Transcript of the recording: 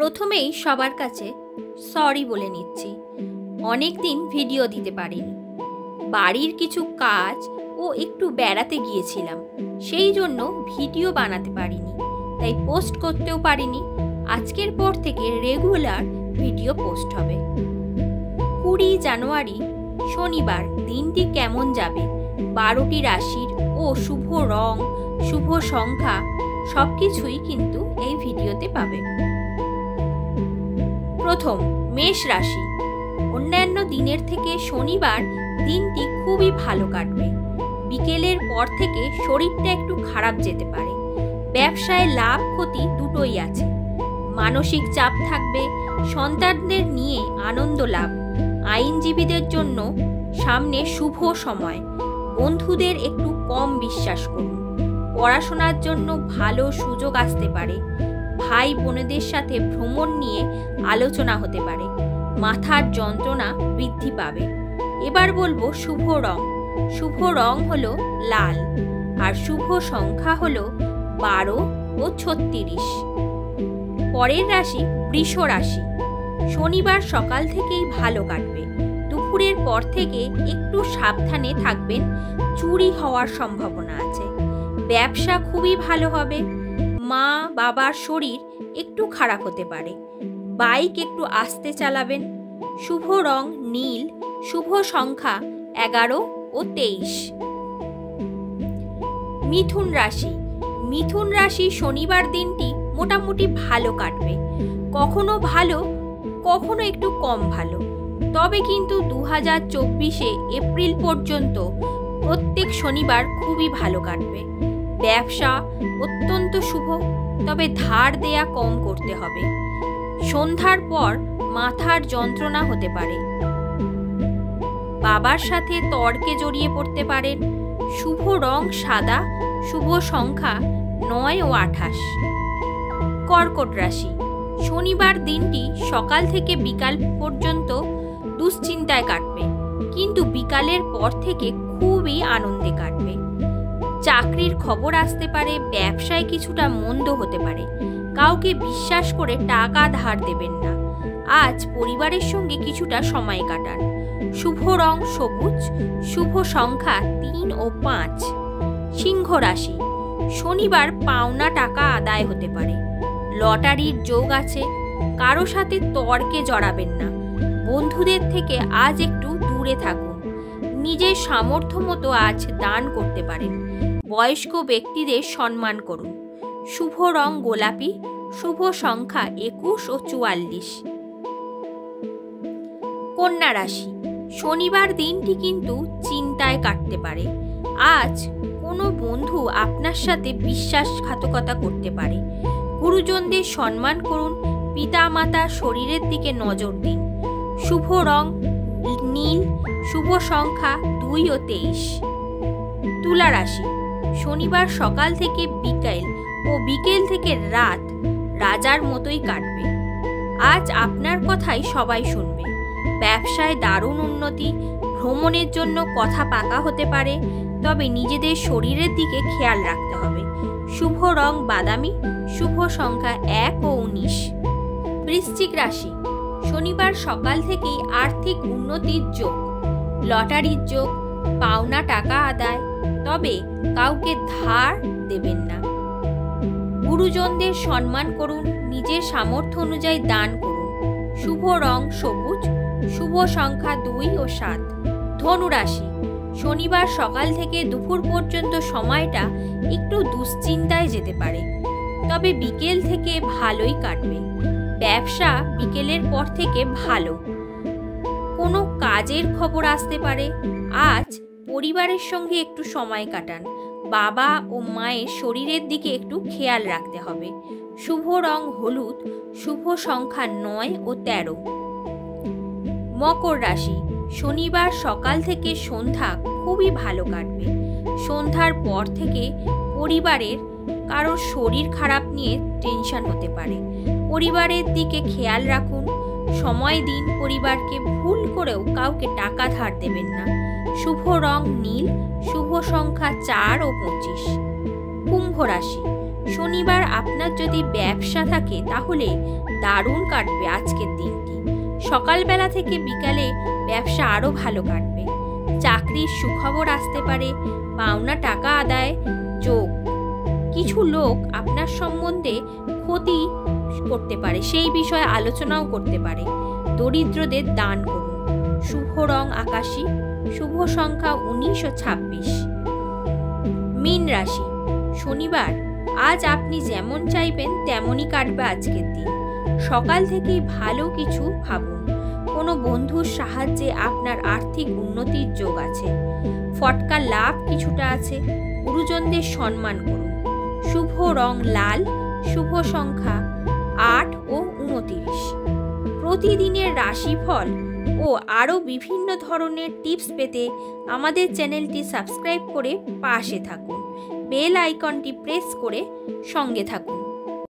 প্রথমেই সবার কাছে সরি বলে নিচ্ছি, অনেক দিন ভিডিও দিতে পারিনি। বাড়ির কিছু কাজ ও একটু বেড়াতে গিয়েছিলাম, সেই জন্য ভিডিও বানাতে পারিনি, তাই পোস্ট করতেও পারিনি। আজকের পর থেকে রেগুলার ভিডিও পোস্ট হবে। 20 জানুয়ারি শনিবার দিনটি কেমন যাবে, 12টি রাশির ও শুভ রং, শুভ সংখ্যা সবকিছুই কিন্তু এই ভিডিওতে পাবে। প্রথম, মেষ রাশি। অন্যান্য দিনের থেকে শনিবার দিনটি খুবই ভালো কাটবে। বিকেলের পর থেকে শরীরটা একটু খারাপ যেতে পারে। ব্যবসায় লাভ ক্ষতি দুটোই আছে। মানসিক চাপ থাকবে, সন্তানদের নিয়ে আনন্দ লাভ। আইনজীবীদের জন্য সামনে শুভ সময়। বন্ধুদের একটু কম বিশ্বাস করুন। পড়াশোনার জন্য ভালো সুযোগ আসতে পারে। ভাই বোনেদের সাথে ভ্রমণ নিয়ে আলোচনা হতে পারে। মাথার যন্ত্রণা বৃদ্ধি পাবে। এবার বলবো শুভ রং। শুভ রং হলো লাল, আর শুভ সংখ্যা হলো 12 ও 36। পরের রাশি বৃষ রাশি। শনিবার সকাল থেকেই ভালো কাটবে। দুপুরের পর থেকে একটু সাবধানে থাকবেন, চুরি হওয়ার সম্ভাবনা আছে। ব্যবসা খুবই ভালো হবে। মা বাবার শরীর একটু খারাপ হতে পারে। বাইক একটু আস্তে চালাবেন। শুভ রং নীল, শুভ সংখ্যা 11 ও 23। মিথুন রাশি। মিথুন রাশি শনিবার দিনটি মোটামুটি ভালো কাটবে। কখনো ভালো, কখনো একটু কম ভালো। তবে কিন্তু 2024 এপ্রিল পর্যন্ত প্রত্যেক শনিবার খুবই ভালো কাটবে। ব্যবসা অত্যন্ত শুভ, তবে ধার দেয়া কম করতে হবে। সন্ধ্যার পর মাথার যন্ত্রণা হতে পারে। বাবার সাথে তর্কে জড়িয়ে পড়তে পারেন। শুভ রং সাদা, শুভ সংখ্যা 9 ও 28। কর্কট রাশি। শনিবার দিনটি সকাল থেকে বিকাল পর্যন্ত দুশ্চিন্তায় কাটবে, কিন্তু বিকালের পর থেকে খুবই আনন্দে কাটবে। চাকরির খবর আসতে পারে। ব্যবসায় কিছুটা মন্দ হতে পারে। কাউকে বিশ্বাস করে টাকা ধার দেবেন না। আজ পরিবারের সঙ্গে কিছুটা সময় কাটান। শুভ রং সবুজ, শুভ সংখ্যা 3 ও 5। সিংহ রাশি। শনিবার পাওনা টাকা আদায় হতে পারে। লটারির যোগ আছে। কারো সাথে তর্কে জড়াবেন না। বন্ধুদের থেকে আজ একটু দূরে থাকুন। নিজের সামর্থ্য মতো আজ দান করতে পারেন। বয়স্ক ব্যক্তিদের সম্মান করুন। শুভ রং গোলাপি, শুভ সংখ্যা 21 ও 44। কন্যা রাশি। শনিবার দিনটি কিন্তু চিন্তায় কাটতে পারে। আজ কোনো বন্ধু আপনার সাথে বিশ্বাসঘাতকতা করতে পারে। গুরুজনদের সম্মান করুন। পিতামাতার শরীরের দিকে নজর দিন। শুভ রং নীল, শুভ সংখ্যা 2 ও 23। তুলা রাশি। শনিবার সকাল থেকে বিকেল ও বিকেল থেকে রাত রাজার মতোই কাটবে। আজ আপনার কথাই সবাই শুনবে। ব্যবসায় দারুণ উন্নতি। ভ্রমণের জন্য কথা পাকা হতে পারে, তবে নিজেদের শরীরের দিকে খেয়াল রাখতে হবে। শুভ রং বাদামি, শুভ সংখ্যা 1 ও 19। বৃশ্চিক রাশি। শনিবার সকাল থেকেই আর্থিক উন্নতির যোগ। লটারির যোগ। পাওনা টাকা আদায়, তবে কাউকে ধার দেবেন না। গুরুজনদের সম্মান করুন। নিজের সামর্থ্য অনুযায়ী দান করুন। শুভ রং সবুজ, শুভ সংখ্যা 2 ও 7। ধনু রাশি। শনিবার সকাল থেকে দুপুর পর্যন্ত সময়টা একটু দুশ্চিন্তায় যেতে পারে, তবে বিকেল থেকে ভালোই কাটবে। ব্যবসা বিকেলের পর থেকে ভালো। কোনো কাজের খবর আসতে পারে। আজ পরিবারের সঙ্গে একটু সময় কাটান। বাবা ও মায়ের শরীরের দিকে একটু খেয়াল রাখতে হবে। শুভ রং হলুদ, শুভ সংখ্যা 9 ও 13। মকর রাশি। শনিবার সকাল থেকে সন্ধ্যা খুবই ভালো কাটবে। সন্ধ্যার পর থেকে পরিবারের কারোর শরীর খারাপ নিয়ে টেনশন হতে পারে। পরিবারের দিকে খেয়াল রাখুন। সময় দিন পরিবারকে। ভুল করেও কাউকে টাকা ধার দেবেন না। শুভ রং নীল, শুভ সংখ্যা 4 ও 25। কুম্ভ রাশি। শনিবার আপনার যদি ব্যবসা থাকে তাহলে দারুণ কাটবে আজকের দিনটি। সকালবেলা থেকে বিকালে ব্যবসা আরও ভালো কাটবে। চাকরির সুখবর আসতে পারে, পাওনা টাকা আদায় যোগ। কিছু লোক আপনার সম্বন্ধে ক্ষতি করতে পারে, সেই বিষয়ে আলোচনাও করতে পারে। দরিদ্রদের দান করুন। শুভ রং আকাশী, শুভ সংখ্যা 19 ও 26। মীন রাশি। শনিবার আজ আপনি যেমন চাইবেন তেমনই কাটবে আজকের দিন। সকাল থেকেই ভালো কিছু ভাবুন। কোনো বন্ধুর সাহায্যে আপনার আর্থিক উন্নতির যোগ আছে। ফটকা লাভ কিছুটা আছে। গুরুজনদের সম্মান করুন। শুভ রং লাল, শুভ সংখ্যা 8 ও 29। প্রতিদিনের রাশিফল ও আরও বিভিন্ন ধরনের টিপস পেতে আমাদের চ্যানেলটি সাবস্ক্রাইব করে পাশে থাকুন। বেল আইকনটি প্রেস করে সঙ্গে থাকুন।